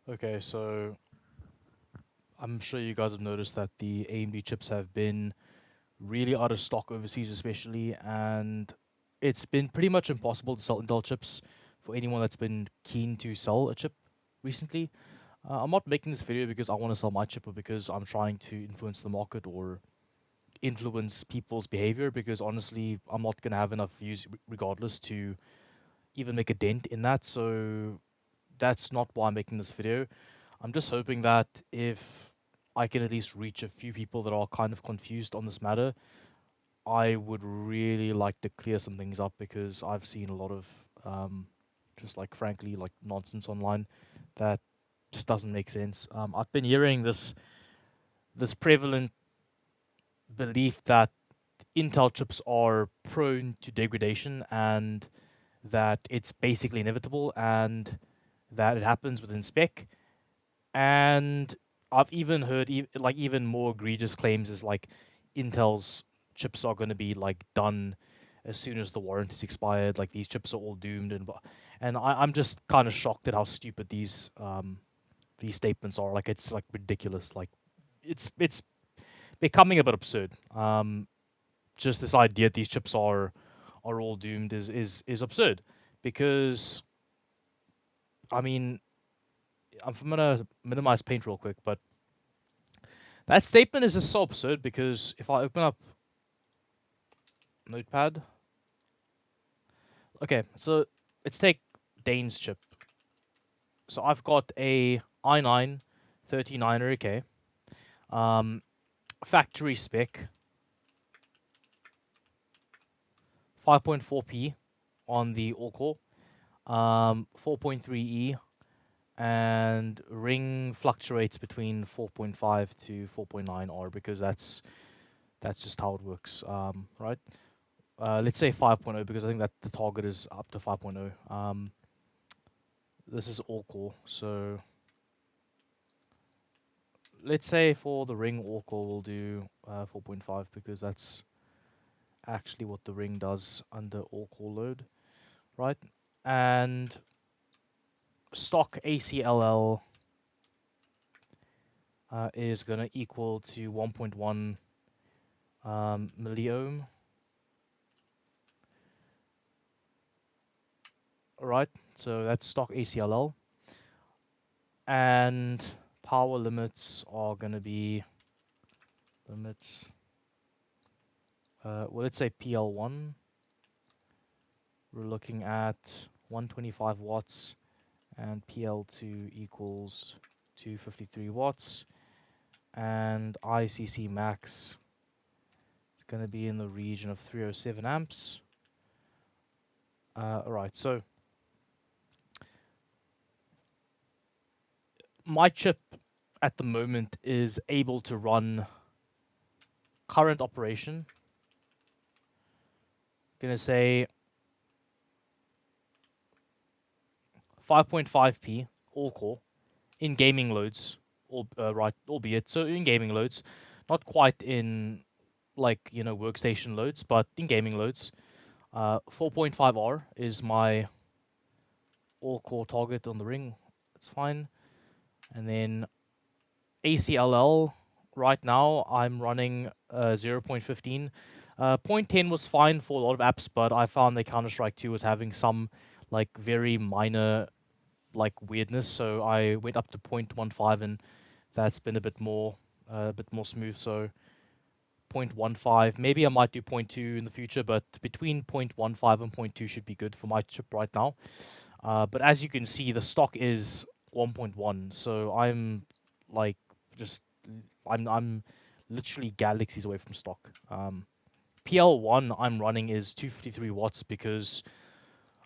Okay, so I'm sure you guys have noticed that the AMD chips have been really out of stock overseas, especially, and it's been pretty much impossible to sell Intel chips for anyone that's been keen to sell a chip recently. I'm not making this video because I want to sell my chip or because I'm trying to influence the market or influence people's behavior, because honestly, I'm not going to have enough views regardless to even make a dent in that. So that's not why I'm making this video. I'm just hoping that if I can at least reach a few people that are kind of confused on this matter, I would really like to clear some things up, because I've seen a lot of just like frankly like nonsense online that just doesn't make sense. I've been hearing this prevalent belief that Intel chips are prone to degradation and that it's basically inevitable and that it happens within spec. And I've even heard like even more egregious claims is like Intel's chips are going to be like done as soon as the warranty's expired. Like these chips are all doomed, and I'm just kind of shocked at how stupid these statements are. Like it's like ridiculous. Like it's becoming a bit absurd. Just this idea that these chips are all doomed is absurd, because I mean I'm gonna minimize paint real quick, but that statement is just so absurd, because if I open up Notepad, okay, so let's take Dane's chip. So I've got a i9 39er, okay, factory spec, 5.4p on the all-core, 4.3e, and ring fluctuates between 4.5 to 4.9 R, because that's just how it works, right? Let's say 5.0, because I think that the target is up to 5.0. This is all core, so let's say for the ring all core we'll do 4.5, because that's actually what the ring does under all core load, right? And stock ACLL is going to equal to 1.1 milliohm, right? So that's stock ACLL, and power limits are going to be limits. Well, let's say PL1. We're looking at 125 watts, and PL2 equals 253 watts, and ICC max is going to be in the region of 307 amps. Alright, so my chip at the moment is able to run current operation. Going to say 5.5p all core in gaming loads, right, albeit so in gaming loads, not quite in like workstation loads, but in gaming loads. 4.5R is my all core target on the ring. That's fine. And then ACLL, right now I'm running 0.15. 0.10 was fine for a lot of apps, but I found that Counter-Strike 2 was having some like very minor like weirdness, so I went up to 0.15, and that's been a bit more smooth. So 0.15, maybe I might do 0.2 in the future, but between 0.15 and 0.2 should be good for my chip right now. But as you can see, the stock is 1.1, so I'm like just I'm literally galaxies away from stock. PL1 I'm running is 253 watts, because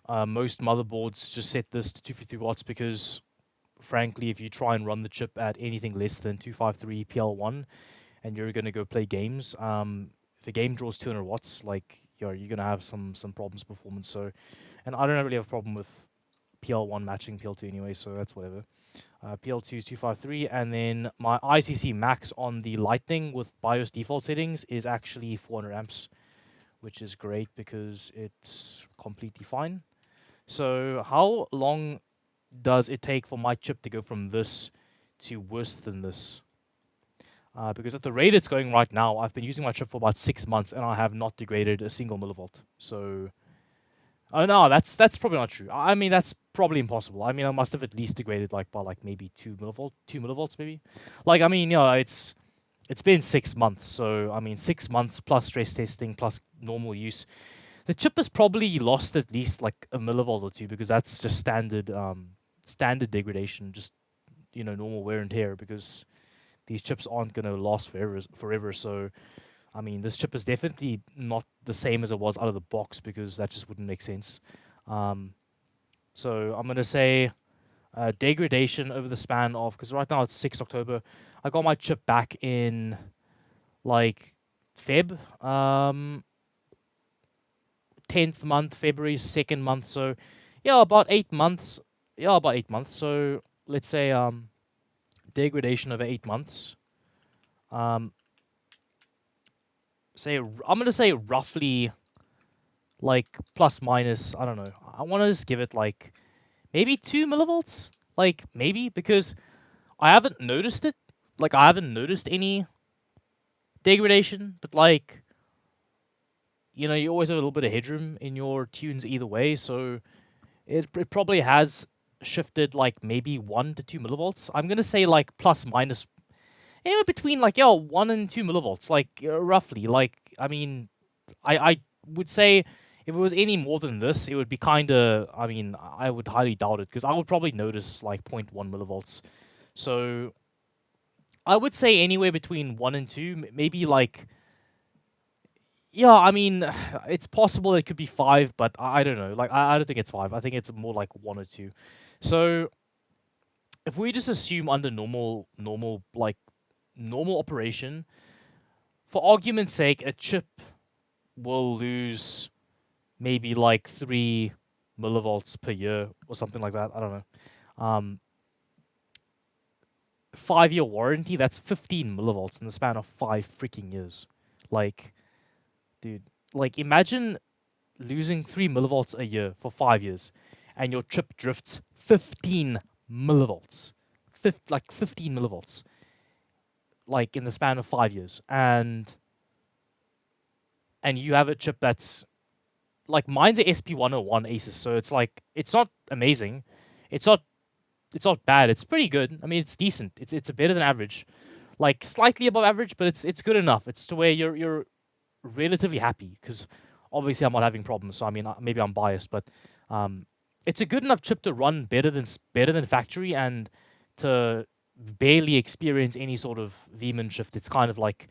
most motherboards just set this to 253 watts, because frankly, if you try and run the chip at anything less than 253 PL1 and you're going to go play games, if a game draws 200 watts, like you're going to have some problems performance. So, and I don't really have a problem with PL1 matching PL2 anyway, so that's whatever. PL2 is 253, and then my ICC max on the Lightning with BIOS default settings is actually 400 amps, which is great because it's completely fine. So how long does it take for my chip to go from this to worse than this? Because at the rate it's going right now, I've been using my chip for about 6 months and I have not degraded a single millivolt. So, oh no, that's probably not true. I mean, that's probably impossible. I mean, I must have at least degraded like by like maybe 2 millivolts maybe. Like, I mean, it's been 6 months, so I mean 6 months plus stress testing plus normal use. The chip has probably lost at least like a millivolt or two because that's just standard degradation, just normal wear and tear because these chips aren't gonna last forever. So I mean this chip is definitely not the same as it was out of the box because that just wouldn't make sense. Um, so I'm gonna say degradation over the span of, because right now it's 6 October. I got my chip back in like Feb, 10th month, February 2nd month. So yeah, about 8 months. Yeah, about 8 months. So let's say degradation over 8 months. Um, I'm gonna say roughly like plus minus. I don't know. I want to just give it like maybe 2 millivolts. Like maybe because I haven't noticed it. Like I haven't noticed any degradation, but like you always have a little bit of headroom in your tunes either way, so it probably has shifted like maybe 1 to 2 millivolts. I'm gonna say like plus minus anywhere between like 1 and 2 millivolts, like roughly. Like I mean, I would say if it was any more than this, it would be kind of. I mean, I would highly doubt it because I would probably notice like zero point 0.1 millivolts. So I would say anywhere between 1 and 2, maybe like. Yeah, I mean, it's possible it could be 5, but I don't know. Like, I don't think it's 5. I think it's more like 1 or 2. So, if we just assume under normal operation, for argument's sake, a chip will lose maybe like 3 millivolts per year or something like that. I don't know. 5-year warranty, that's 15 millivolts in the span of 5 freaking years. Like, dude, like imagine losing 3 millivolts a year for 5 years, and your chip drifts 15 millivolts, like 15 millivolts, like in the span of 5 years, and you have a chip that's like mine's a SP101 ASUS, so it's like it's not amazing, it's not bad, it's pretty good. I mean, it's decent. It's a better than average, like slightly above average, but it's good enough. It's to where you're relatively happy because obviously I'm not having problems. So I mean, maybe I'm biased, but um, it's a good enough chip to run better than factory and to barely experience any sort of Vmin shift. It's kind of like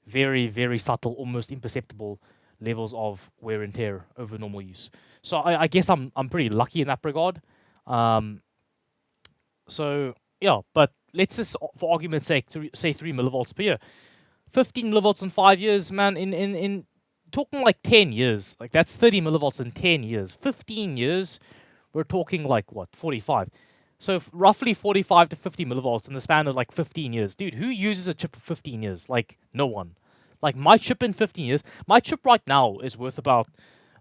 very subtle, almost imperceptible levels of wear and tear over normal use. So I guess I'm pretty lucky in that regard. Um, so yeah, but let's just, for argument's sake, say 3 millivolts per year. 15 millivolts in 5 years, man. In talking like 10 years, like that's 30 millivolts in 10 years. 15 years, we're talking like what, 45. So roughly 45 to 50 millivolts in the span of like 15 years. Dude, who uses a chip for 15 years? Like no one. Like my chip in 15 years, my chip right now is worth about,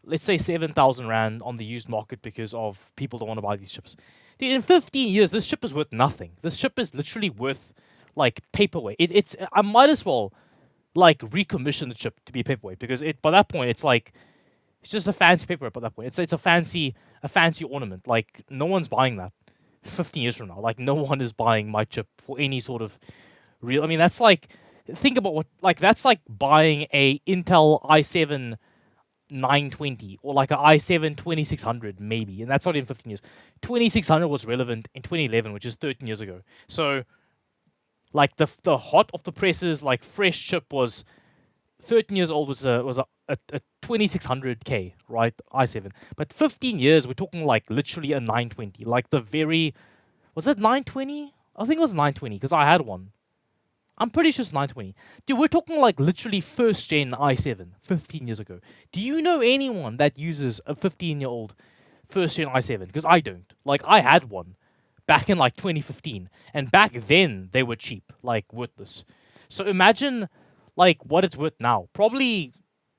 let's say 7,000 Rand on the used market because of people don't want to buy these chips. Dude, in 15 years, this chip is worth nothing. This chip is literally worth like paperweight. I might as well like recommission the chip to be a paperweight because by that point it's just a fancy paperweight. By that point, it's a fancy ornament. Like no one's buying that 15 years from now. Like no one is buying my chip for any sort of real. I mean, that's like, think about that's like buying a Intel i7 920 or like an i7 2600 maybe, and that's not in 15 years. 2600 was relevant in 2011, which is 13 years ago. So like the hot of the presses, like fresh chip was 13 years old, was a 2600K, right? i7. But 15 years, we're talking like literally a 920. Like the very, was it 920? I think it was 920 because I had one. I'm pretty sure it's 920. Dude, we're talking like literally first gen i7 15 years ago. Do you know anyone that uses a 15-year-old first gen i7? Because I don't. Like I had one back in like 2015, and back then they were cheap, like worthless. So imagine like what it's worth now. Probably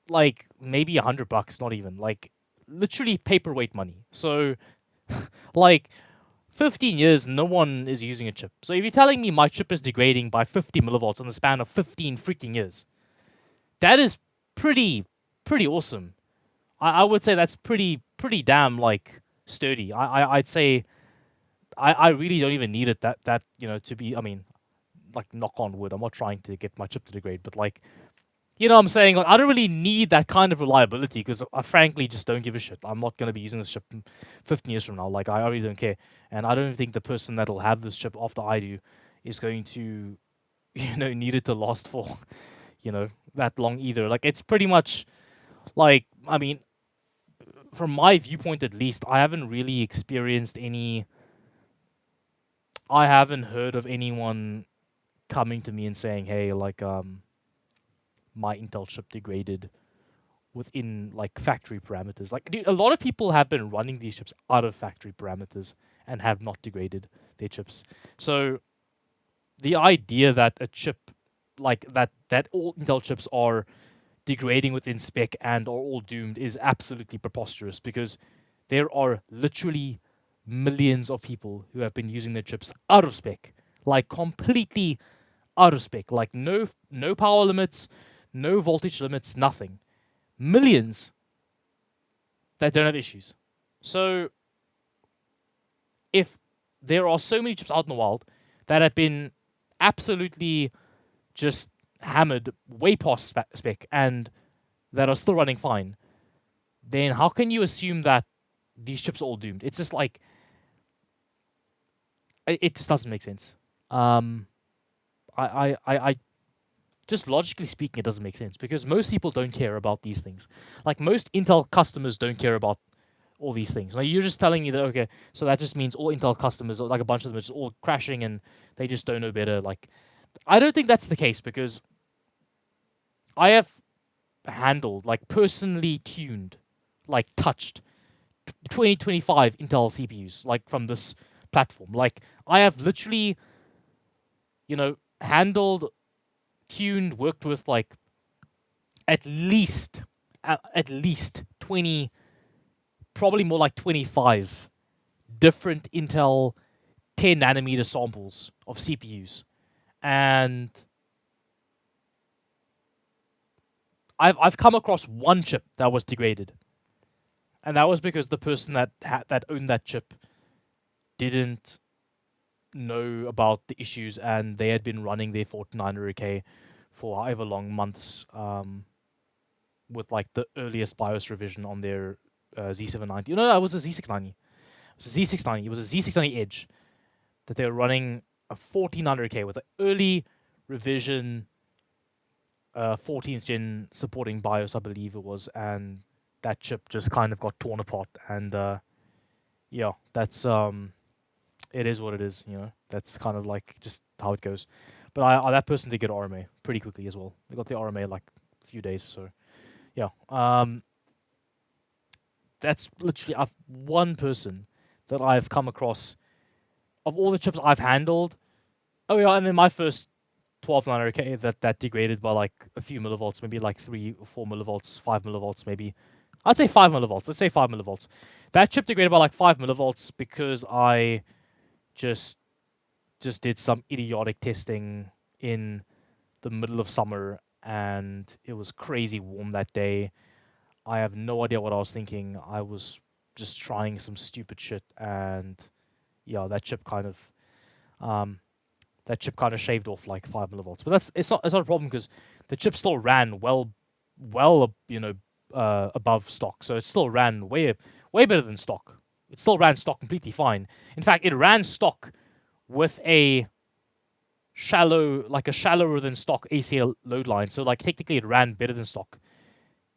like maybe $100, not even, like literally paperweight money. So like 15 years, no one is using a chip. So if you're telling me my chip is degrading by 50 millivolts in the span of 15 freaking years, that is pretty, pretty awesome. I would say that's pretty damn like sturdy. I'd say I really don't even need it that to be. I mean, like knock on wood. I'm not trying to get my chip to degrade, but like what I'm saying, like I don't really need that kind of reliability because I frankly just don't give a shit. I'm not gonna be using this chip 15 years from now. Like I really don't care, and I don't think the person that'll have this chip after I do is going to need it to last for that long either. Like it's pretty much like I mean, from my viewpoint at least, I haven't really experienced any. I haven't heard of anyone coming to me and saying, "Hey, like my Intel chip degraded within like factory parameters." Like, dude, a lot of people have been running these chips out of factory parameters and have not degraded their chips. So the idea that a chip like that all Intel chips are degrading within spec and are all doomed is absolutely preposterous because there are literally millions of people who have been using their chips out of spec, like completely out of spec, like no power limits, no voltage limits, nothing. Millions that don't have issues. So if there are so many chips out in the wild that have been absolutely just hammered way past spec and that are still running fine, then how can you assume that these chips are all doomed? It's just like it just doesn't make sense. I just logically speaking, it doesn't make sense because most people don't care about these things. Like most Intel customers don't care about all these things. Like you're just telling me that okay, so that just means all Intel customers, like a bunch of them, are just all crashing and they just don't know better. Like I don't think that's the case because I have handled, like personally tuned, like touched 2025 Intel CPUs, like from this platform. Like I have literally, handled, tuned, worked with like at least 20, probably more like 25 different Intel 10 nanometer samples of CPUs, and I've come across one chip that was degraded, and that was because the person that owned that chip didn't know about the issues, and they had been running their 4900K for however long months, with like the earliest BIOS revision on their Z790. No, it was a Z690. It was a Z690. It was a Z690 Edge that they were running a 1400K with an early revision, 14th gen supporting BIOS, I believe it was, and that chip just kind of got torn apart. And yeah, that's it is what it is. That's kind of like just how it goes. But that person did get RMA pretty quickly as well. They got the RMA like a few days. So yeah, that's literally one person that I've come across of all the chips I've handled. Oh yeah, and then my first 1290K that degraded by like a few millivolts, maybe like 3 or 4 millivolts, 5 millivolts, maybe. I'd say 5 millivolts. Let's say 5 millivolts. That chip degraded by like 5 millivolts because I just did some idiotic testing in the middle of summer and it was crazy warm that day. I have no idea what I was thinking. I was just trying some stupid shit, and yeah, that chip kind of shaved off like 5 millivolts. But it's not a problem because the chip still ran well, above stock. So it still ran way better than stock. It still ran stock completely fine. In fact, it ran stock with a shallower than stock ACL load line. So like technically it ran better than stock,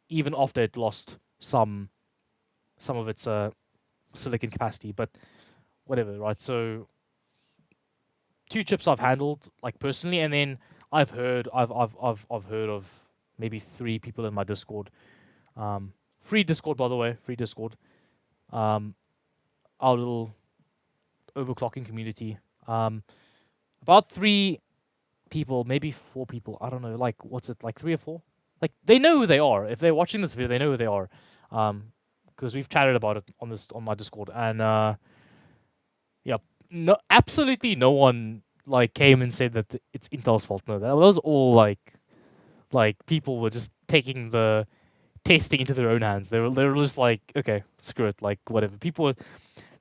even after it lost some of its silicon capacity. But whatever, right? So 2 chips I've handled like personally, and then I've heard of maybe 3 people in my Discord. Free Discord, by the way, free Discord. Our little overclocking community. About 3 people, maybe 4 people. I don't know. Like, what's it like 3 or 4? Like, they know who they are. If they're watching this video, they know who they are. Because we've chatted about it on my Discord, and yeah, no, absolutely no one like came and said that it's Intel's fault. No, that was all like people were just taking the testing into their own hands. They were just like, okay, screw it, like whatever. People were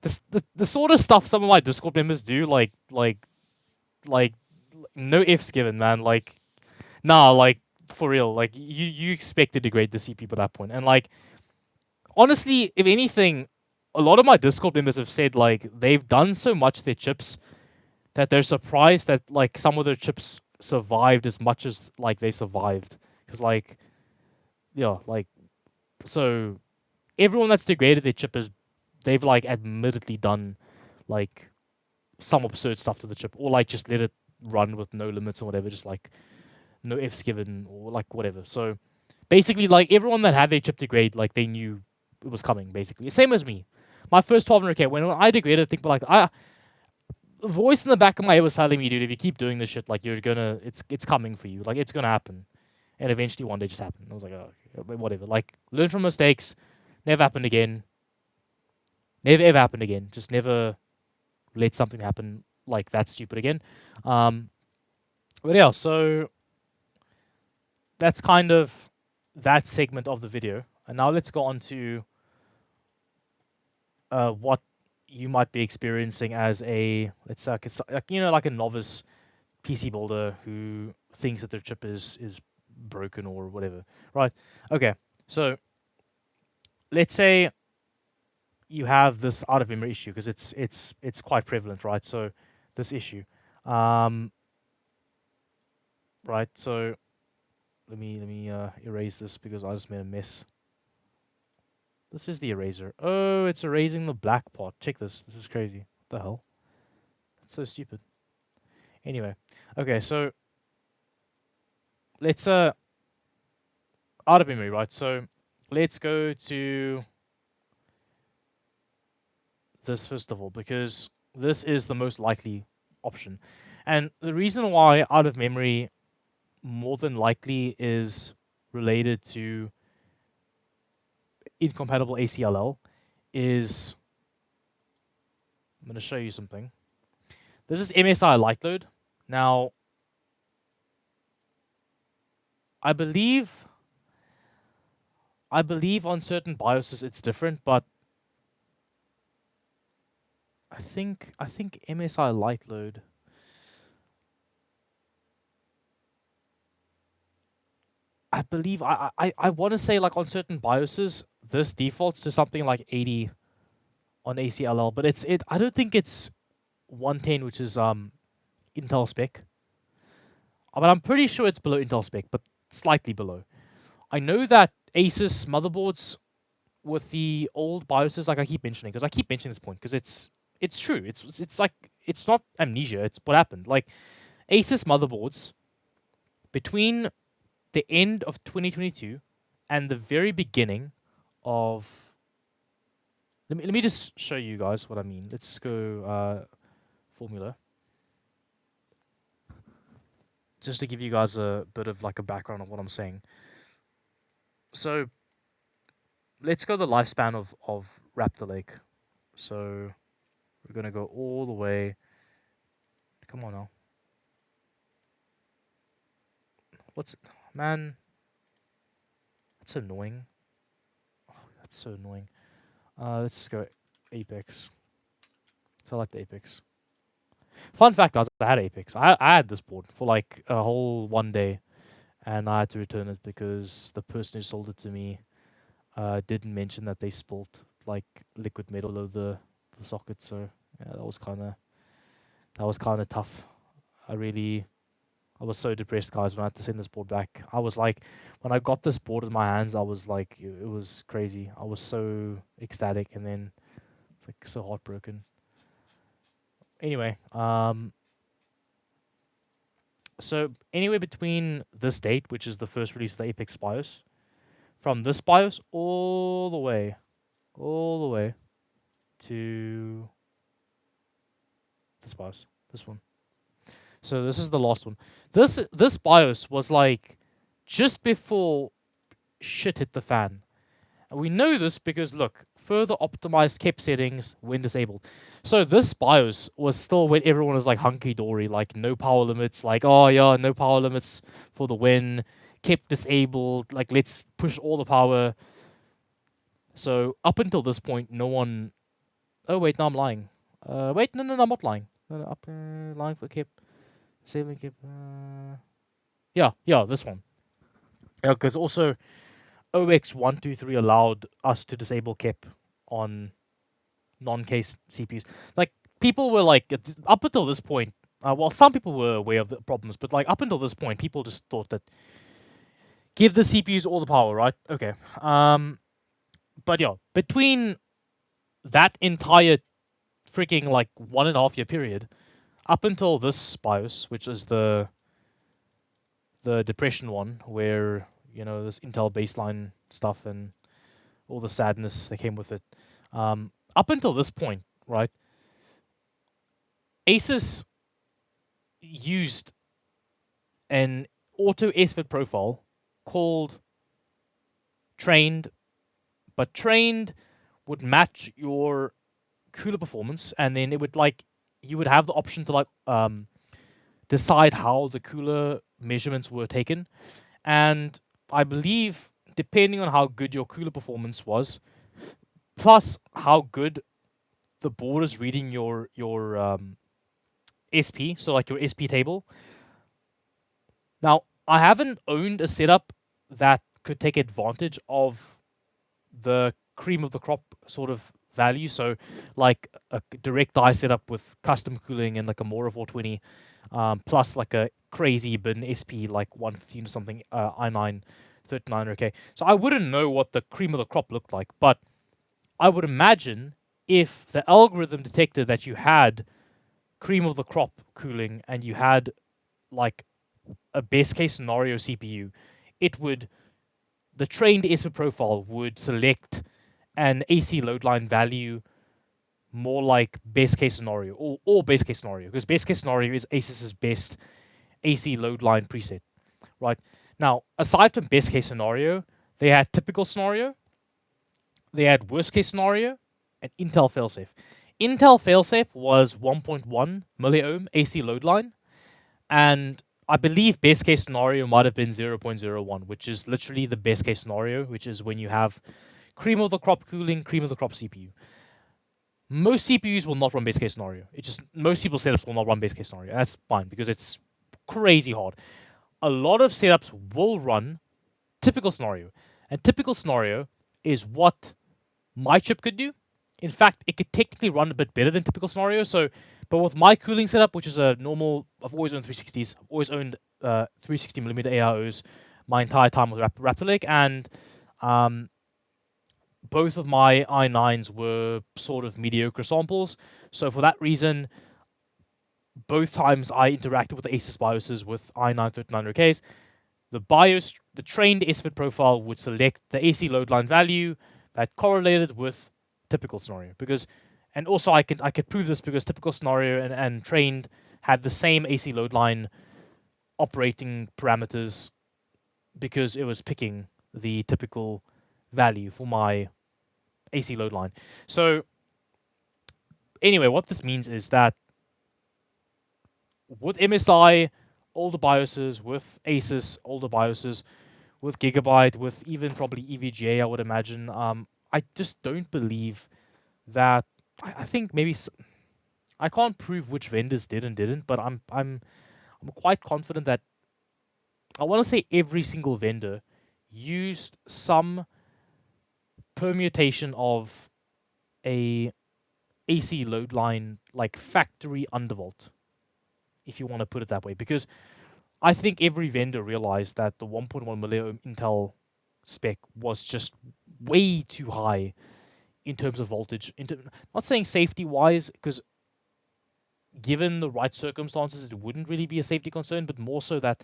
the sort of stuff some of my Discord members do, like no ifs given, man. Like nah, like for real, like you expect to degrade the CPU at that point, and like honestly, if anything, a lot of my Discord members have said like they've done so much to their chips that they're surprised that like some of their chips survived as much as like they survived. Because like yeah, like so everyone that's degraded their chip is they've like admittedly done like some absurd stuff to the chip, or like just let it run with no limits or whatever, just like no ifs given or like whatever. So basically, like everyone that had their chip degrade, like they knew it was coming. Basically, same as me. My first 1200K, when I degraded, I think like a voice in the back of my head was telling me, dude, if you keep doing this shit, like you're gonna, it's coming for you. Like it's gonna happen, and eventually one day just happened. I was like, oh, okay, whatever. Like learn from mistakes. Never happened again. Never ever happened again. Just never let something happen like that stupid again. Um, but yeah, so that's kind of that segment of the video. And now let's go on to what you might be experiencing as a let's say like you know like a novice PC builder who thinks that their chip is broken or whatever, right? Okay, so let's say you have this out of memory issue because it's quite prevalent, right? So this issue, um, right? So let me erase this because I just made a mess. This is the eraser. Oh, it's erasing the black part. Check this. This is crazy. What the hell? That's so stupid. Anyway, okay, so let's out of memory, right? So let's go to this first of all because this is the most likely option. And the reason why out of memory more than likely is related to incompatible ACLL is I'm going to show you something. This is MSI light load. Now, I believe on certain BIOSes it's different, but I think MSI light load. I believe I want to say like on certain BIOSes this defaults to something like 80 on ACLL, but I don't think it's 110, which is Intel spec. But I'm pretty sure it's below Intel spec, but slightly below. I know that ASUS motherboards with the old BIOSes, like I keep mentioning, because I keep mentioning this point because it's true. It's like it's not amnesia. It's what happened. Like ASUS motherboards between the end of 2022 and the very beginning of let me just show you guys what I mean. Let's go formula. Just to give you guys a bit of like a background of what I'm saying. So let's go the lifespan of Raptor Lake. So we're gonna go all the way. Come on now. What's man? That's annoying. Oh, that's so annoying. Let's just go Apex. So I like the Apex. Fun fact, guys, I had Apex. I had this board for like a whole one day, and I had to return it because the person who sold it to me didn't mention that they spilt like liquid metal over the socket. So yeah, that was kind of tough. I was so depressed, guys, when I had to send this board back. I was like, when I got this board in my hands, I was like, it was crazy. I was so ecstatic, and then it's like so heartbroken. Anyway, so anywhere between this date, which is the first release of the Apex BIOS, from this BIOS all the way to this BIOS, this one. So this is the last one. This BIOS was like just before shit hit the fan. And we know this because look, further optimized KEP settings when disabled. So this BIOS was still when everyone was like hunky dory, like no power limits, like oh yeah, no power limits for the win, KEP disabled, like let's push all the power. So up until this point, no one. Oh wait, no, I'm lying. Wait, no, I'm not lying. No, no, up lying for KEP, disabling KEP. Yeah, this one. Yeah, because also OX123 allowed us to disable KEP on non-case CPUs. Like people were like up until this point. Well, some people were aware of the problems, but like up until this point, people just thought that give the CPUs all the power, right? Okay. But yeah, between that entire freaking like 1.5 year period up until this BIOS, which is the depression one, where this Intel baseline stuff and all the sadness that came with it. Up until this point, right? ASUS used an auto SVID profile called trained, but trained would match your cooler performance, and then it would like you would have the option to like decide how the cooler measurements were taken, and I believe depending on how good your cooler performance was, plus how good the board is reading your SP, so like your SP table. Now, I haven't owned a setup that could take advantage of the cream of the crop sort of value. So, like a direct die setup with custom cooling and like a Mora 420, plus like a crazy bin SP like 115 or something, i9 3900K. So, I wouldn't know what the cream of the crop looked like, but I would imagine if the algorithm detected that you had cream of the crop cooling and you had like a best case scenario CPU, it would the trained SVID profile would select an AC load line value more like best case scenario or best case scenario, because best case scenario is ASUS's best AC load line preset, right? Now, aside from best case scenario, they had typical scenario, they had worst case scenario, and Intel failsafe. Intel failsafe was 1.1 milliohm AC load line, and I believe best case scenario might have been 0.01, which is literally the best case scenario, which is when you have cream of the crop cooling, cream of the crop CPU. Most CPUs will not run best case scenario. It just most people's setups will not run best case scenario. That's fine because it's crazy hard. A lot of setups will run typical scenario, and typical scenario is what my chip could do. In fact, it could technically run a bit better than typical scenario. So, but with my cooling setup, which is a normal, I've always owned 360s. I've always owned 360mm AIOs my entire time with Raptor Lake, and both of my i9s were sort of mediocre samples. So for that reason, both times I interacted with the ASUS BIOSes with i9 3900Ks, the BIOS, the trained SVID profile would select the AC load line value that correlated with typical scenario. Because, and also I could prove this because typical scenario and trained had the same AC load line operating parameters because it was picking the typical value for my AC load line. So anyway, what this means is that with MSI, older BIOSes, with ASUS, older BIOSes, with Gigabyte, with even probably EVGA, I would imagine. I just don't believe that. I think maybe I can't prove which vendors did and didn't, but I'm quite confident that I want to say every single vendor used some permutation of a AC load line, like factory undervolt, if you want to put it that way, because I think every vendor realized that the 1.1 milliohm Intel spec was just way too high in terms of voltage. Not saying safety wise, because given the right circumstances, it wouldn't really be a safety concern, but more so that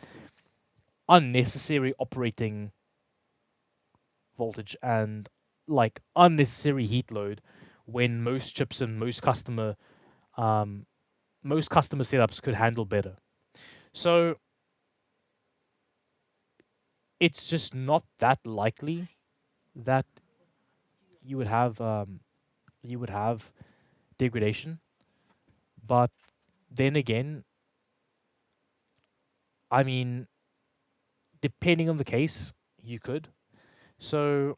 unnecessary operating voltage and like unnecessary heat load when most chips and um, most customer setups could handle better. So it's just not that likely that you would have degradation, but then again, I mean, depending on the case, you could. So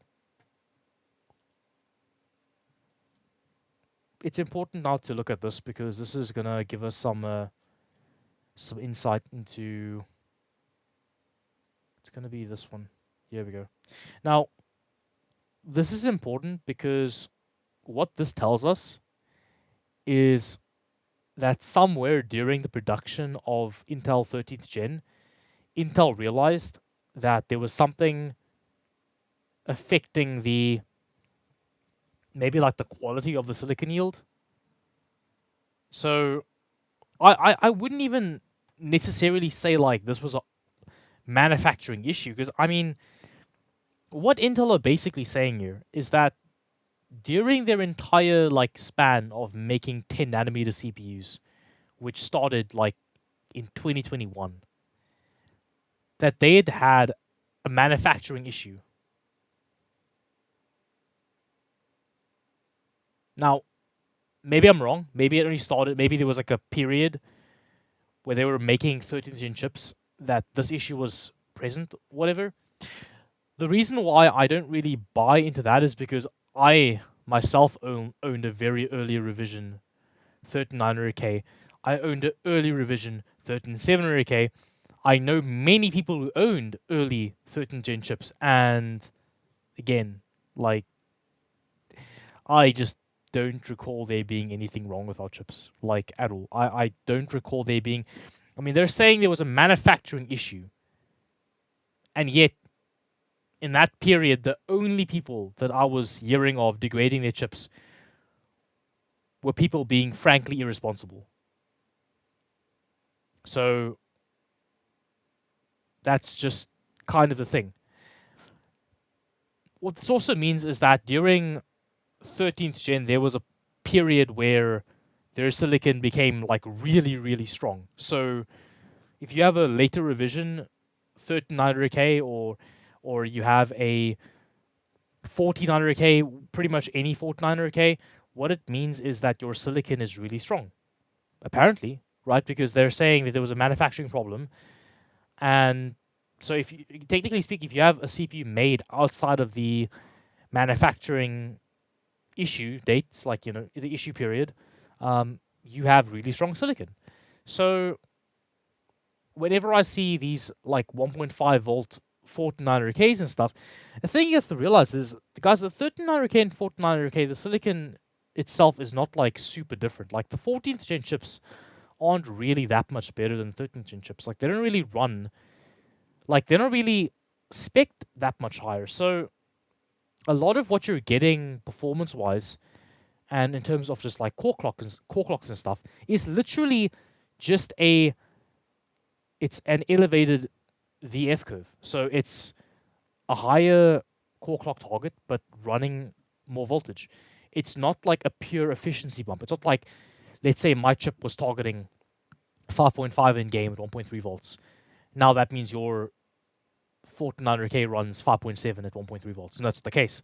it's important now to look at this because this is gonna give us some insight into. It's gonna be this one. Here we go. Now this is important because what this tells us is that somewhere during the production of Intel 13th Gen, Intel realized that there was something affecting the maybe like the quality of the silicon yield. So I wouldn't even necessarily say like this was a manufacturing issue because I mean what Intel are basically saying here is that during their entire like span of making 10 nanometer CPUs, which started like in 2021, that they had had a manufacturing issue. Now, maybe I'm wrong. Maybe it only started. Maybe there was like a period where they were making 13th gen chips that this issue was present. Whatever. The reason why I don't really buy into that is because I myself owned a very early revision 13900K. I owned an early revision 13700K. I know many people who owned early 13th gen chips, and again, like I just don't recall there being anything wrong with our chips, like at all. I don't recall there being. I mean, they're saying there was a manufacturing issue, and yet in that period, the only people that I was hearing of degrading their chips were people being frankly irresponsible. So that's just kind of the thing. What this also means is that during 13th gen, there was a period where their silicon became like really, really strong. So if you have a later revision 13900K or you have a 1400K, pretty much any 1400K, what it means is that your silicon is really strong. Apparently, right? Because they're saying that there was a manufacturing problem. And so if you technically speaking, if you have a CPU made outside of the manufacturing issue dates, like the issue period, you have really strong silicon. So whenever I see these like 1.5 volt 14900Ks and stuff, the thing you have to realize is the guys, the 13900K and 14900K, the silicon itself is not like super different. Like the 14th gen chips aren't really that much better than 13th gen chips. Like they don't really run, like they're not really spec that much higher. So a lot of what you're getting performance wise and in terms of just like core clocks and stuff is literally just it's an elevated VF curve. So it's a higher core clock target, but running more voltage. It's not like a pure efficiency bump. It's not like, let's say my chip was targeting 5.5 in game at 1.3 volts. Now that means your 14900K runs 5.7 at 1.3 volts. And that's the case.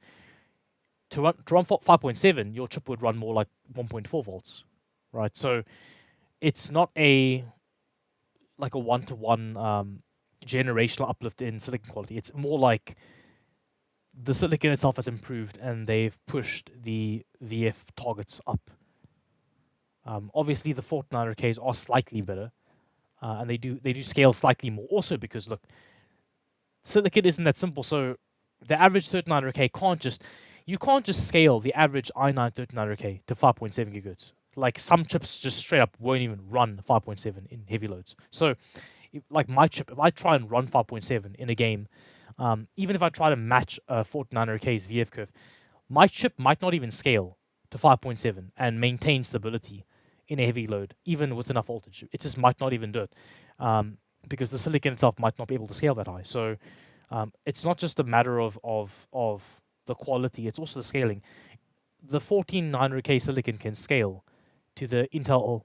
To run 5.7, your chip would run more like 1.4 volts, right? So it's not a one-to-one generational uplift in silicon quality. It's more like the silicon itself has improved and they've pushed the VF targets up. Obviously, the 14900Ks are slightly better, and they do scale slightly more. Also, because look, silicon isn't that simple. So the average 13900K you can't just scale the average i9 13900K to 5.7 gigahertz. Like some chips just straight up won't even run 5.7 in heavy loads. So, like my chip, if I try and run 5.7 in a game, even if I try to match a 14900K's VF curve, my chip might not even scale to 5.7 and maintain stability in a heavy load, even with enough voltage. It just might not even do it because the silicon itself might not be able to scale that high. So it's not just a matter of the quality; it's also the scaling. The 14900K silicon can scale to the Intel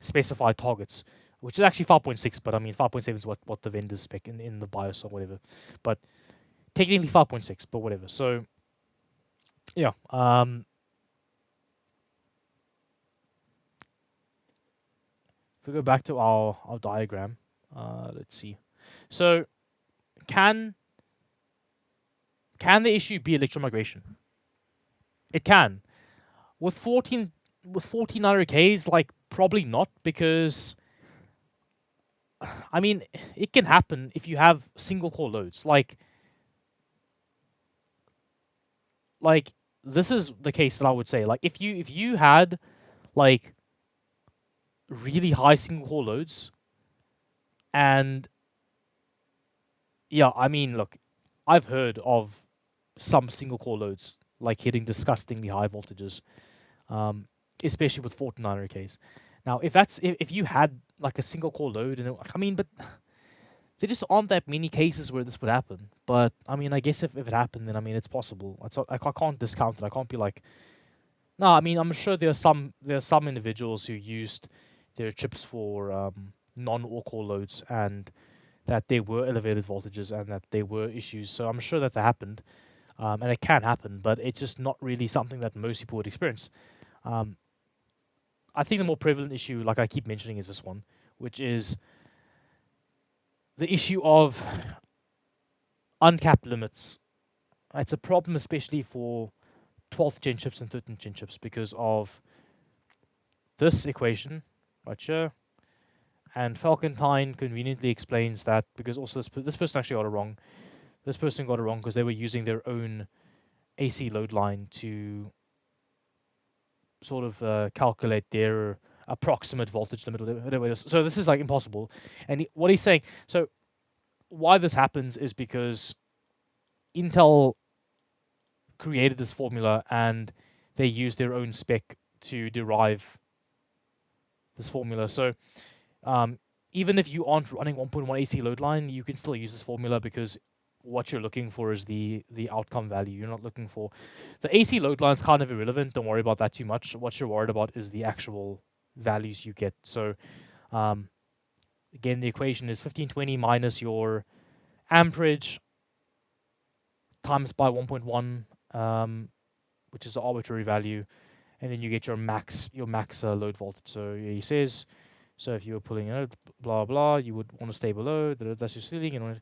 specified targets, which is actually 5.6, but I mean 5.7 is what the vendors spec in the BIOS or whatever. But technically 5.6, but whatever. So Yeah. If we go back to our diagram, let's see. So can can the issue be electromigration? It can. With 1400Ks, like probably not, because I mean it can happen if you have single core loads. Like this is the case that I would say. Like if you had like really high single core loads, and yeah, I mean look, I've heard of some single core loads like hitting disgustingly high voltages, um, especially with 1400Ks. Now, if you had like a single core load, and I mean, but there just aren't that many cases where this would happen. But I mean, I guess if it happened, then I mean, it's possible. I can't discount it. I can't be like, no. I mean, I'm sure there are some individuals who used their chips for non-all core loads, and that there were elevated voltages and that there were issues. So I'm sure that happened, and it can happen, but it's just not really something that most people would experience. Um, I think the more prevalent issue, like I keep mentioning, is this one, which is the issue of uncapped limits. It's a problem, especially for 12th gen chips and 13th gen chips, because of this equation right here. And Falcantine conveniently explains that because also this person actually got it wrong. This person got it wrong because they were using their own AC load line to sort of calculate their approximate voltage limit or whatever it is. So this is like impossible. And what he's saying, so why this happens is because Intel created this formula and they used their own spec to derive this formula. So um, even if you aren't running 1.1 AC load line, you can still use this formula because what you're looking for is the outcome value. You're not looking for the AC load line is kind of irrelevant. Don't worry about that too much. What you're worried about is the actual values you get. So um, again, the equation is 1520 minus your amperage times by 1.1, which is an arbitrary value, and then you get your max load voltage. So he says, so if you were pulling out blah blah, you would want to stay below. That's your ceiling,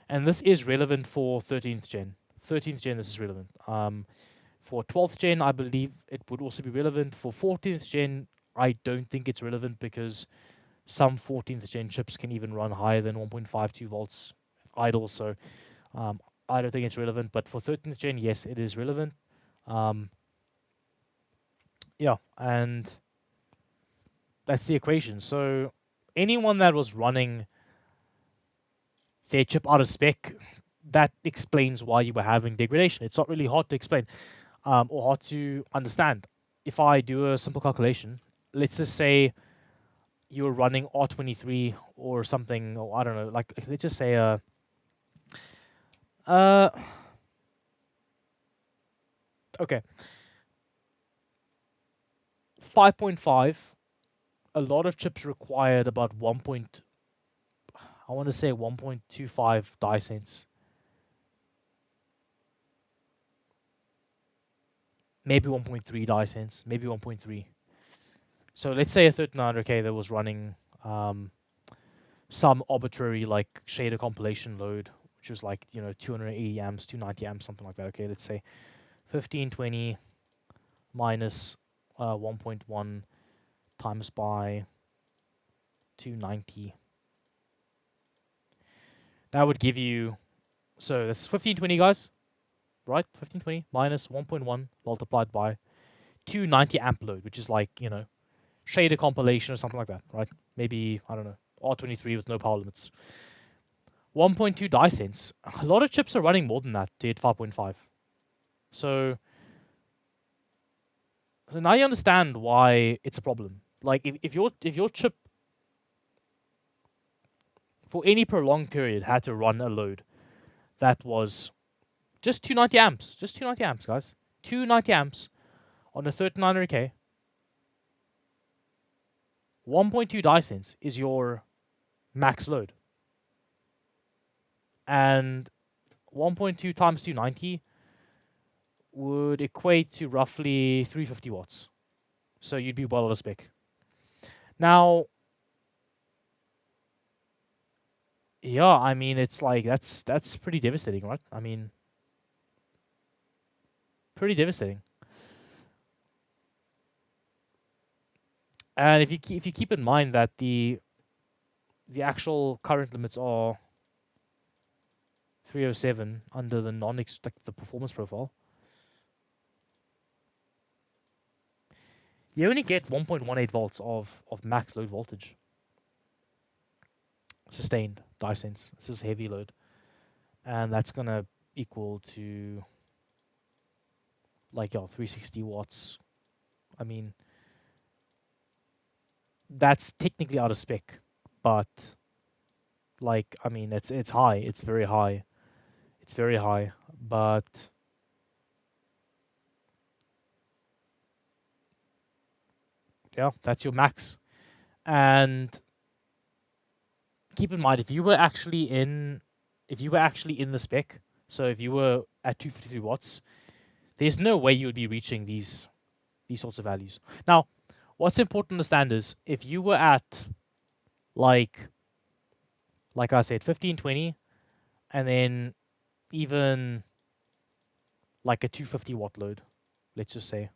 and this is relevant for 13th gen. 13th gen, this is relevant. For 12th gen, I believe it would also be relevant. For 14th gen, I don't think it's relevant because some 14th gen chips can even run higher than 1.52 volts idle. So um, I don't think it's relevant. But for 13th gen, yes, it is relevant. Um, yeah, and that's the equation. So anyone that was running their chip out of spec, that explains why you were having degradation. It's not really hard to explain or hard to understand. If I do a simple calculation, let's just say you're running R23 or something, or I don't know, like let's just say uh okay, 5.5. A lot of chips required about 1. I want to say 1.25 die cents, maybe 1.3 die cents, maybe 1.3. So let's say a 3900K that was running some arbitrary like shader compilation load, which was like 280 amps, 290 amps, something like that. Okay, let's say 1520 minus 1.1 times by 290. That would give you, so that's 1520, guys, right? 1520 minus 1.1 multiplied by 290 amp load, which is like shader compilation or something like that, right? Maybe I don't know, R23 with no power limits. 1.2 die cents. A lot of chips are running more than that to hit 5.5. So now you understand why it's a problem. Like if your chip for any prolonged period had to run a load that was just 290 amps, just 290 amps, guys, 290 amps on a 3900K, 1.2 die cents is your max load, and 1.2 times 290 would equate to roughly 350 watts. So you'd be well out of spec. Now, yeah, I mean, it's like that's pretty devastating, right? I mean, pretty devastating. And if you keep in mind that the actual current limits are 307 under the like the performance profile, you only get 1.18 volts of max load voltage sustained die sense. This is heavy load, and that's gonna equal to like 360 watts. I mean, that's technically out of spec, but like I mean, it's high. It's very high. It's very high, but yeah, that's your max. And keep in mind, if you were actually in the spec, so if you were at 253 watts, there's no way you would be reaching these sorts of values. Now, what's important to understand is if you were at like I said, 15, 20, and then even like a 250 watt load, let's just say,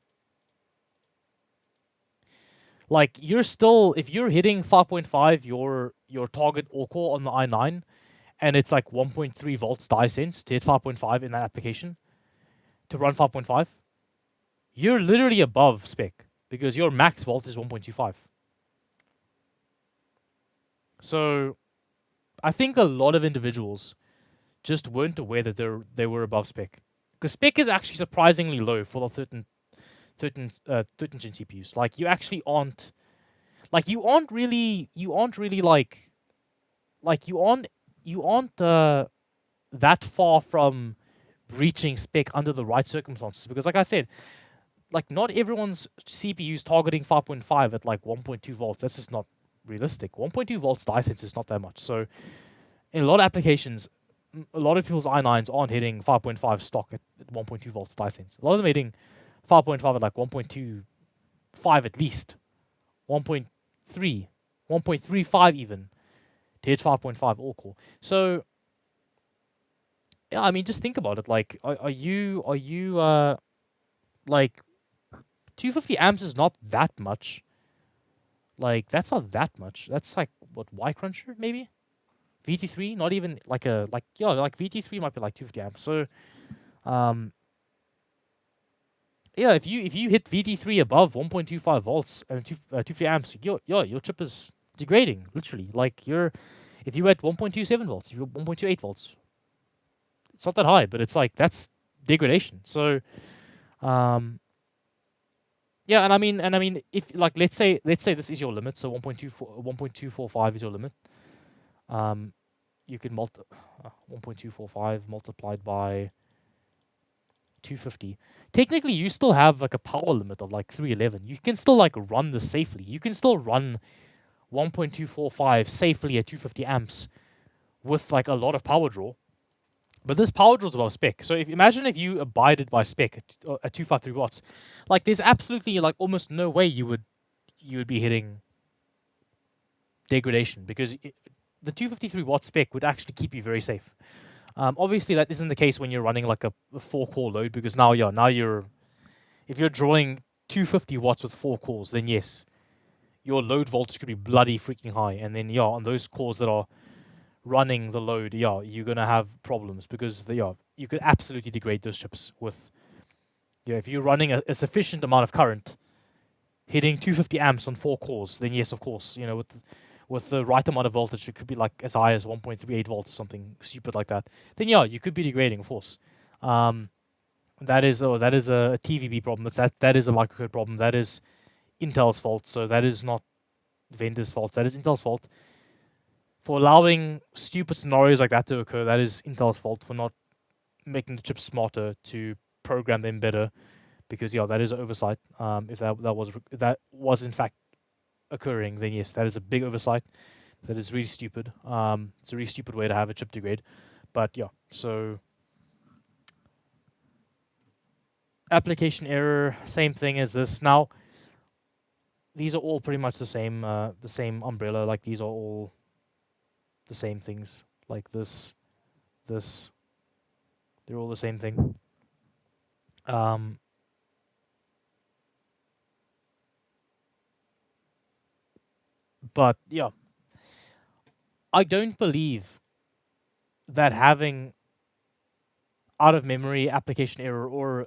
like you're still if you're hitting 5.5 your target all core on the i9, and it's like 1.3 volts die sense to hit 5.5 in that application to run 5.5, you're literally above spec because your max volt is 1.25. So I think a lot of individuals just weren't aware that they were above spec, because spec is actually surprisingly low for the 13 gen CPUs. Like you aren't really like you aren't that far from reaching spec under the right circumstances, because like I said, like not everyone's CPU is targeting 5.5 at like 1.2 volts. That's just not realistic. 1.2 volts die sense is not that much. So in a lot of applications, a lot of people's i9s aren't hitting 5.5 stock at 1.2 volts die sense. A lot of them are hitting 5.5 at like 1.25 at least, 1.3, 1.35 even to hit 5.5 all core. So yeah, I mean, just think about it. Like, are you like 250 amps is not that much. Like, that's not that much. That's like what Y Cruncher maybe. VT3, not even like like VT3 might be like 250 amps. So, um, yeah, if you hit VT3 above 1.25 volts and 250 amps, your chip is degrading literally. Like if you at 1.27 volts, if you're 1.28 volts, it's not that high, but it's like that's degradation. So, um, yeah, and I mean, if like let's say this is your limit, so 1.245 is your limit. Um, you can 1.245 multiplied by 250. Technically, you still have like a power limit of like 311. You can still like run this safely. You can still run 1.245 safely at 250 amps with like a lot of power draw. But this power draw is above spec. So imagine if you abided by spec at 253 watts, like there's absolutely like almost no way you would be hitting degradation, because the 253 watt spec would actually keep you very safe. Obviously, that isn't the case when you're running like a 4-core load, because now if you're drawing 250 watts with 4 cores, then yes, your load voltage could be bloody freaking high, and then on those cores that are running the load, you're gonna have problems, because you could absolutely degrade those chips with if you're running a sufficient amount of current, hitting 250 amps on 4 cores, then yes, of course, with the right amount of voltage, it could be like as high as 1.38 volts or something stupid like that. Then you could be degrading, of course. That is a TVB problem. That is a microcode problem. That is Intel's fault. So that is not vendor's fault. That is Intel's fault for allowing stupid scenarios like that to occur. That is Intel's fault for not making the chips smarter to program them better. Because that is an oversight. If that was in fact occurring, then yes, that is a big oversight. That is really stupid. It's a really stupid way to have a chip degrade. But so Application error, same thing as this. Now, these are all pretty much the same umbrella. Like these are all the same things. Like this, they're all the same thing. Um, but yeah, I don't believe that having out of memory application error or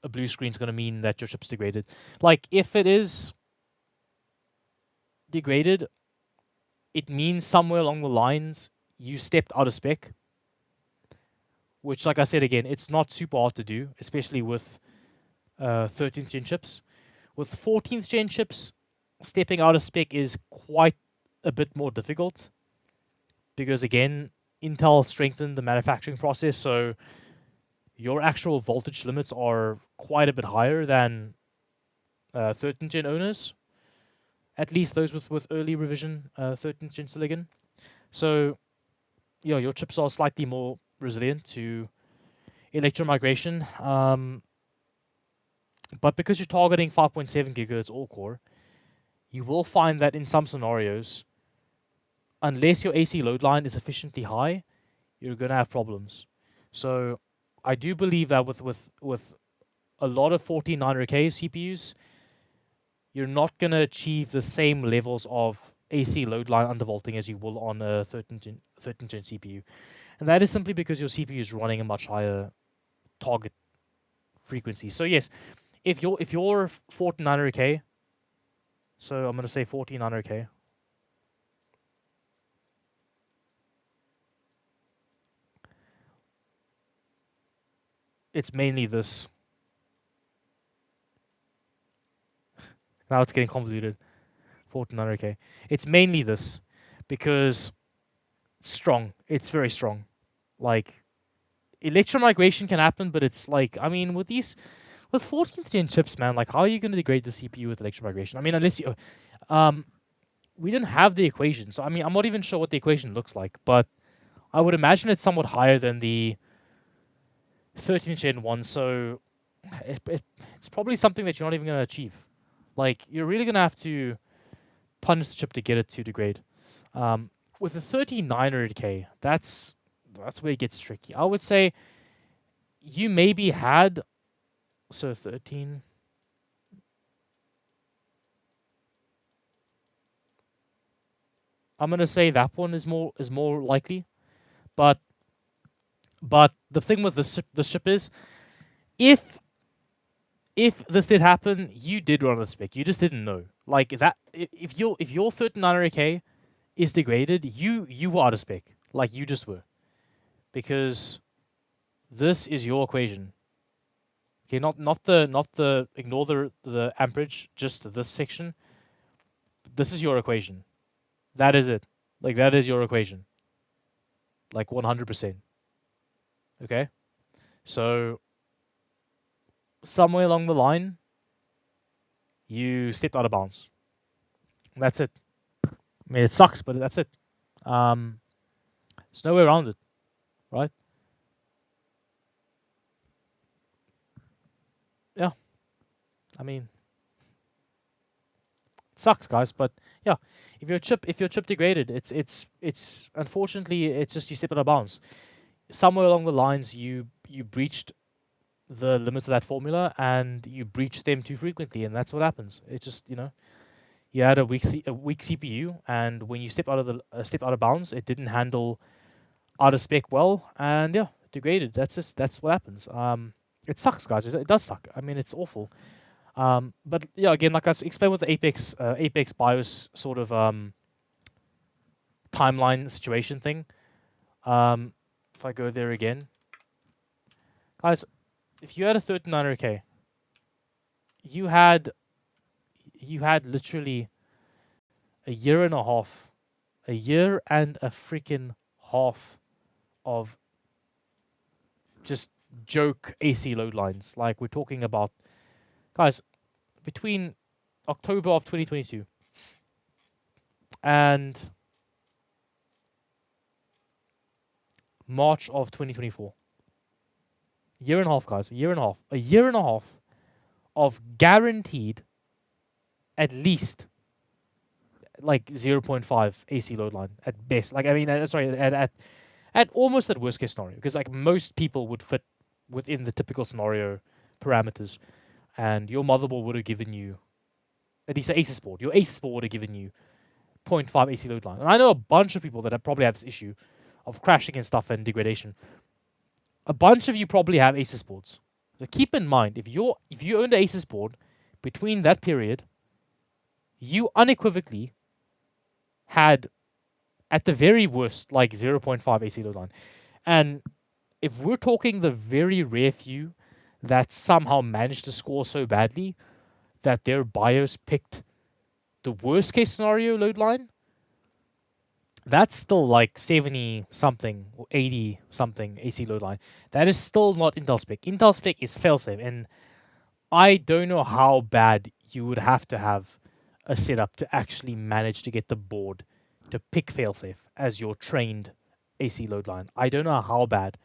a blue screen is going to mean that your chip's degraded. Like if it is degraded, it means somewhere along the lines you stepped out of spec, which, like I said again, it's not super hard to do, especially with 13th gen chips. With 14th gen chips, stepping out of spec is quite a bit more difficult because, again, Intel strengthened the manufacturing process, so your actual voltage limits are quite a bit higher than 13th gen owners, at least those with early revision 13th gen silicon. So, yeah, your chips are slightly more resilient to electromigration. But because you're targeting 5.7 gigahertz all core, you will find that in some scenarios, unless your AC load line is sufficiently high, you're going to have problems. So I do believe that with a lot of 14900K CPUs, you're not going to achieve the same levels of AC load line undervolting as you will on a 13 gen CPU. And that is simply because your CPU is running a much higher target frequency. So yes, if you're 14900K, so I'm going to say 14900K, it's mainly this. Now it's getting convoluted. 14900K. It's mainly this because it's strong. It's very strong. Like electromigration can happen, but it's like I mean with 14th gen chips, man. Like how are you going to degrade the CPU with electromigration? I mean, unless you we didn't have the equation, so I mean I'm not even sure what the equation looks like, but I would imagine it's somewhat higher than the 13th gen one. So it's probably something that you're not even going to achieve. Like you're really going to have to punish the chip to get it to degrade. Um, with the 3900K, that's where it gets tricky. I would say you maybe had 13. I'm gonna say that one is more likely, but the thing with this chip is if if this did happen, you did run a spec. You just didn't know. Like that, if your 3900K is degraded, you were out of spec. Like you just were because this is your equation. Okay, not the ignore the amperage, just this section. This is your equation. That is it. Like that is your equation. Like 100%. Okay? So somewhere along the line you stepped out of bounds. That's it. I mean it sucks, but that's it. Um there's no way around it, right? Yeah. I mean it sucks guys, but yeah. If your chip degraded, it's unfortunately it's just you stepped out of bounds. Somewhere along the lines you breached the limits of that formula and you breach them too frequently, and that's what happens. It's just you had a weak CPU, and when you step out of bounds, it didn't handle out of spec well, and yeah, degraded. That's what happens. It sucks, guys. It does suck. I mean, it's awful. But yeah, again, like I explained with the Apex BIOS sort of timeline situation thing. Um, if I go there again, guys, if you had a 3900K, you had you had literally a year and a half, a year and a freaking half of just joke AC load lines. Like we're talking about, guys, between October of 2022 and March of 2024, Year and a half, guys. A year and a half of guaranteed at least like zero point 0.5 AC load line at best. Like I mean, sorry, at almost at worst case scenario, because like most people would fit within the typical scenario parameters, and your motherboard would have given you at least an ASUS board. Your ASUS board would have given you zero point 0.5 AC load line. And I know a bunch of people that have probably have this issue of crashing and stuff and degradation. A bunch of you probably have ASUS boards. So keep in mind, if you owned an ASUS board between that period, you unequivocally had at the very worst like 0.5 AC load line. And if we're talking the very rare few that somehow managed to score so badly that their BIOS picked the worst case scenario load line, that's still like 70 something or 80 something AC load line. That is still not Intel spec. Intel spec is failsafe, and I don't know how bad you would have to have a setup to actually manage to get the board to pick failsafe as your trained AC load line. I don't know how bad.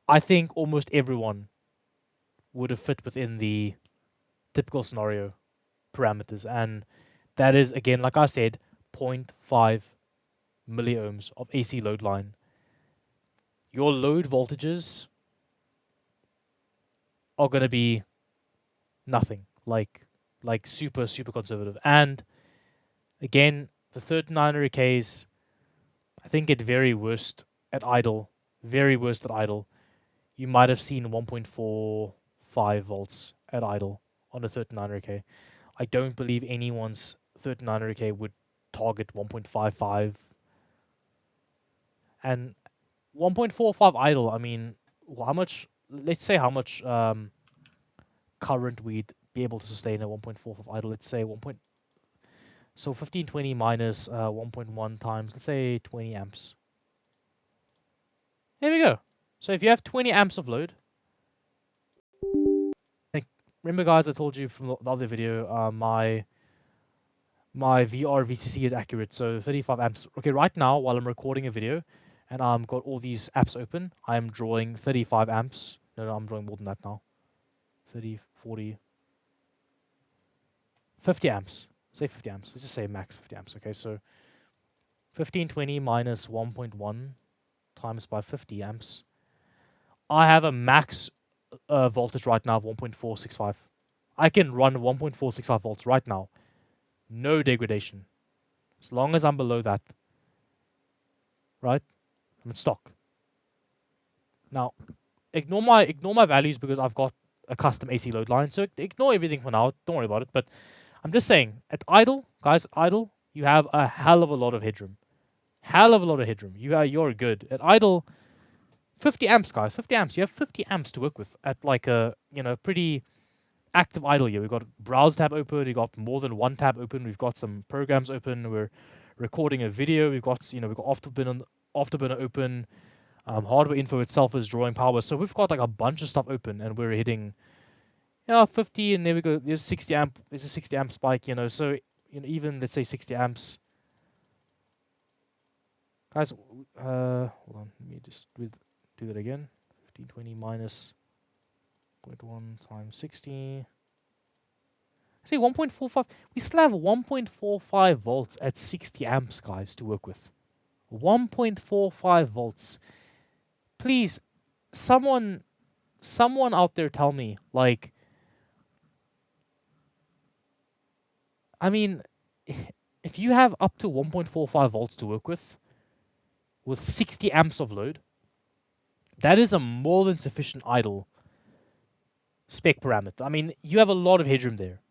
I think almost everyone would have fit within the typical scenario parameters, and that is again, like I said, 0.5 milliohms of AC load line. Your load voltages are going to be nothing, like super conservative. And again, the 3900Ks, I think at very worst at idle, you might have seen 1.45 volts at idle on a 3900K. I don't believe anyone's 3900K would target 1.55. And 1.45 idle, I mean, how much, let's say how much current we'd be able to sustain at 1.45 idle. Let's say 1. So 1520 minus 1.1 times, let's say 20 amps. There we go. So if you have 20 amps of load, like, remember guys, I told you from the other video, my VR VCC is accurate, so 35 amps. Okay, right now while I'm recording a video and got all these apps open, I'm drawing 35 amps. No, I'm drawing more than that now. 30, 40, 50 amps. Say 50 amps. Let's just say max 50 amps. Okay, so 1520 minus 1.1 times by 50 amps. I have a max voltage right now of 1.465. I can run 1.465 volts right now. No degradation. As long as I'm below that. Right? I'm in stock. Now, ignore my values because I've got a custom AC load line. So ignore everything for now. Don't worry about it. But I'm just saying, at idle, guys, idle, you have a hell of a lot of headroom. You're good. At idle, 50 amps, guys. 50 amps. You have 50 amps to work with at like a pretty active idle here. We've got browse tab open. We've got more than one tab open. We've got some programs open. We're recording a video. We've got Afterburner open. Hardware info itself is drawing power. So we've got like a bunch of stuff open, and we're hitting 50, and there we go. There's 60 amp. There's a 60 amp spike. So even let's say 60 amps. Guys, hold on. Let me just do that again. 1520 minus 0.1 times 60. See, 1.45. We still have 1.45 volts at 60 amps, guys, to work with. 1.45 volts. Please, someone out there tell me, like, I mean, if you have up to 1.45 volts to work with 60 amps of load, that is a more than sufficient idle spec parameter. I mean, you have a lot of headroom there.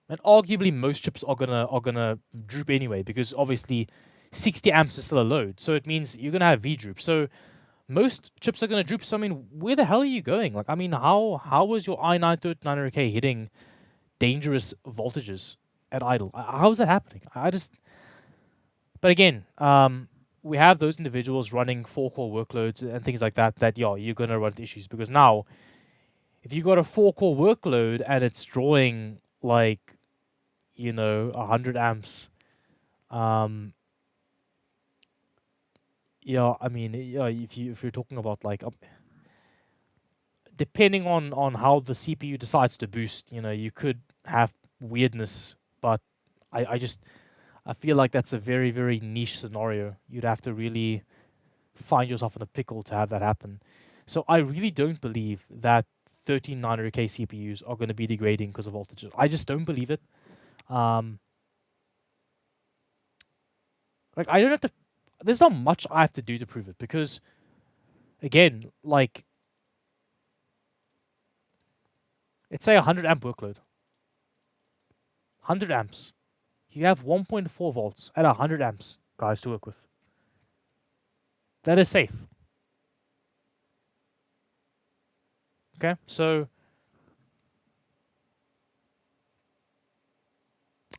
And arguably most chips are gonna droop anyway, because obviously 60 amps is still a load. So it means you're gonna have V droop. So most chips are gonna droop. So I mean, where the hell are you going? Like, I mean, how was your i9 3900K hitting dangerous voltages at idle? How is that happening? But again, we have those individuals running 4-core workloads and things like that, you're going to run into issues. Because now, if you got a 4-core workload and it's drawing like, 100 amps, Yeah, I mean, yeah, if you're talking about like depending on how the CPU decides to boost, you could have weirdness, but I just I feel like that's a very very niche scenario. You'd have to really find yourself in a pickle to have that happen. So I really don't believe that 13900K CPUs are going to be degrading because of voltages. I just don't believe it. Um, like I don't have to. There's not much I have to do to prove it because again, like let's say 100 amp workload, 100 amps. You have 1.4 volts at 100 amps, guys, to work with. That is safe. Okay, so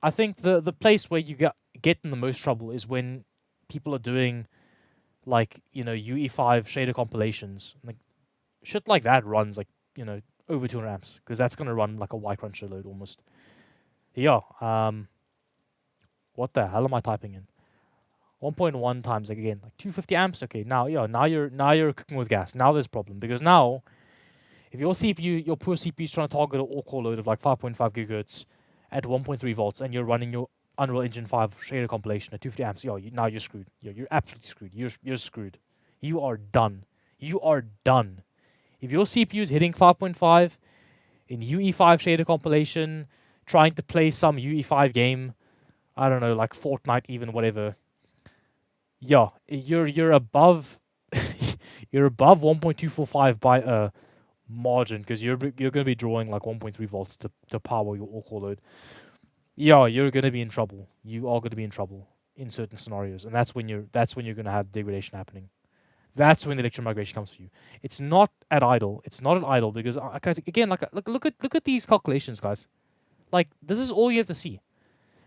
I think the place where you get in the most trouble is when people are doing like UE5 shader compilations, like shit like that runs like over 200 amps because that's gonna run like a Y cruncher load almost. Yeah. What the hell am I typing in? 1.1 times like again like 250 amps. Okay, now you're cooking with gas. Now there's a problem because now if your poor CPU is trying to target an all-core load of like 5.5 gigahertz at 1.3 volts, and you're running your Unreal Engine 5 shader compilation at 250 amps, now you're screwed. You're absolutely screwed. You're screwed. You are done. You are done. If your CPU is hitting 5.5 in UE5 shader compilation, trying to play some UE5 game, I don't know, like Fortnite, even whatever. Yeah, you're above you're above 1.245 by a margin because you're going to be drawing like 1.3 volts to power your all core load. Yeah, you're going to be in trouble. You are going to be in trouble in certain scenarios, and that's when you're going to have degradation happening. That's when the electron migration comes for you. It's not at idle. It's not at idle because guys, again, like look at these calculations, guys. Like this is all you have to see.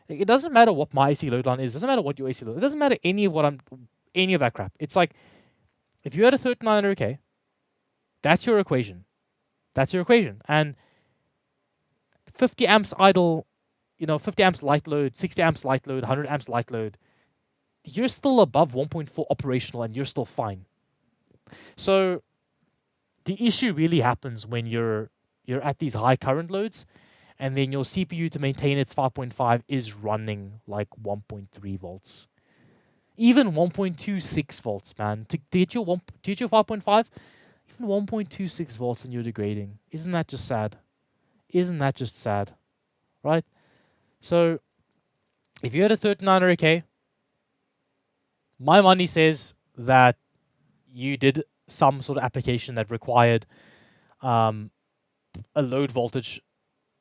Like, it doesn't matter what my AC load line is. It doesn't matter what your AC load. It doesn't matter any of that crap. It's like if you had a 3900K, that's your equation. That's your equation. And 50 amps idle, 50 amps light load, 60 amps light load, 100 amps light load, you're still above 1.4 operational and you're still fine. So the issue really happens when you're at these high current loads and then your CPU to maintain its 5.5 is running like 1.3 volts. Even 1.26 volts, man. To get your 5.5, even 1.26 volts and you're degrading. Isn't that just sad? Isn't that just sad? Right? So if you had a 3900K, my money says that you did some sort of application that required a load voltage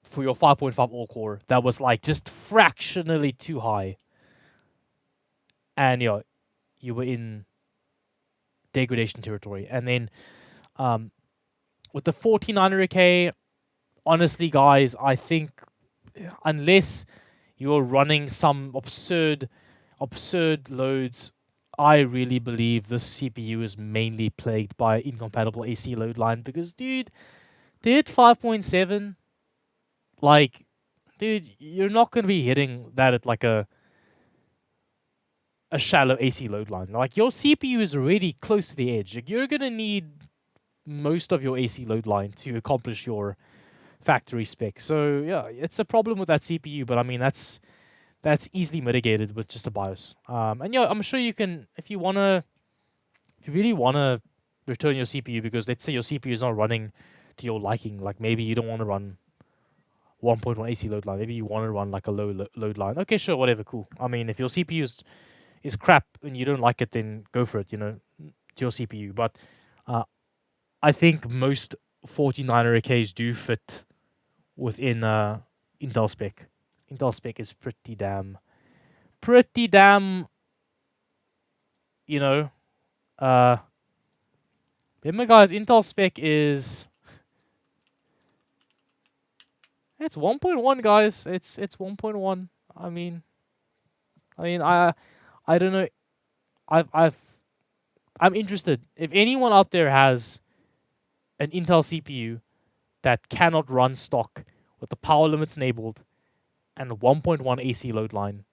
for your 5.5 all core that was like just fractionally too high, and you were in degradation territory. And then with the 4900K, honestly, guys, I think unless you're running some absurd loads, I really believe this CPU is mainly plagued by incompatible AC load line because, dude, they hit 5.7. Like, dude, you're not going to be hitting that at like a shallow AC load line. Like, your CPU is already close to the edge. Like, you're going to need most of your AC load line to accomplish your factory spec. So, yeah, it's a problem with that CPU, but I mean, that's easily mitigated with just a BIOS. And yeah, I'm sure you can if you really wanna return your CPU because let's say your CPU is not running to your liking. Like maybe you don't want to run 1.1 AC load line. Maybe you want to run like a low load line. Okay, sure, whatever, cool. I mean, if your CPU is crap and you don't like it, then go for it. It's your CPU. But I think most 4900Ks do fit within Intel spec. Intel spec is pretty damn, you know, uh, remember guys, Intel spec is, it's 1.1 guys. It's 1.1. I mean, I don't know. I'm interested. If anyone out there has an Intel CPU that cannot run stock with the power limits enabled and a 1.1 AC load line,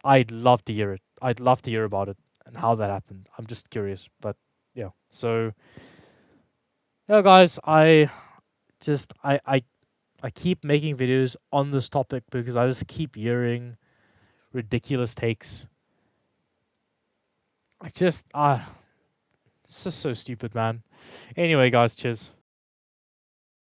I'd love to hear it. I'd love to hear about it. and how that happened. I'm just curious, but yeah. So yeah, guys, just I keep making videos on this topic because I just keep hearing ridiculous takes. I just it's just so stupid, man. Anyway, guys, cheers.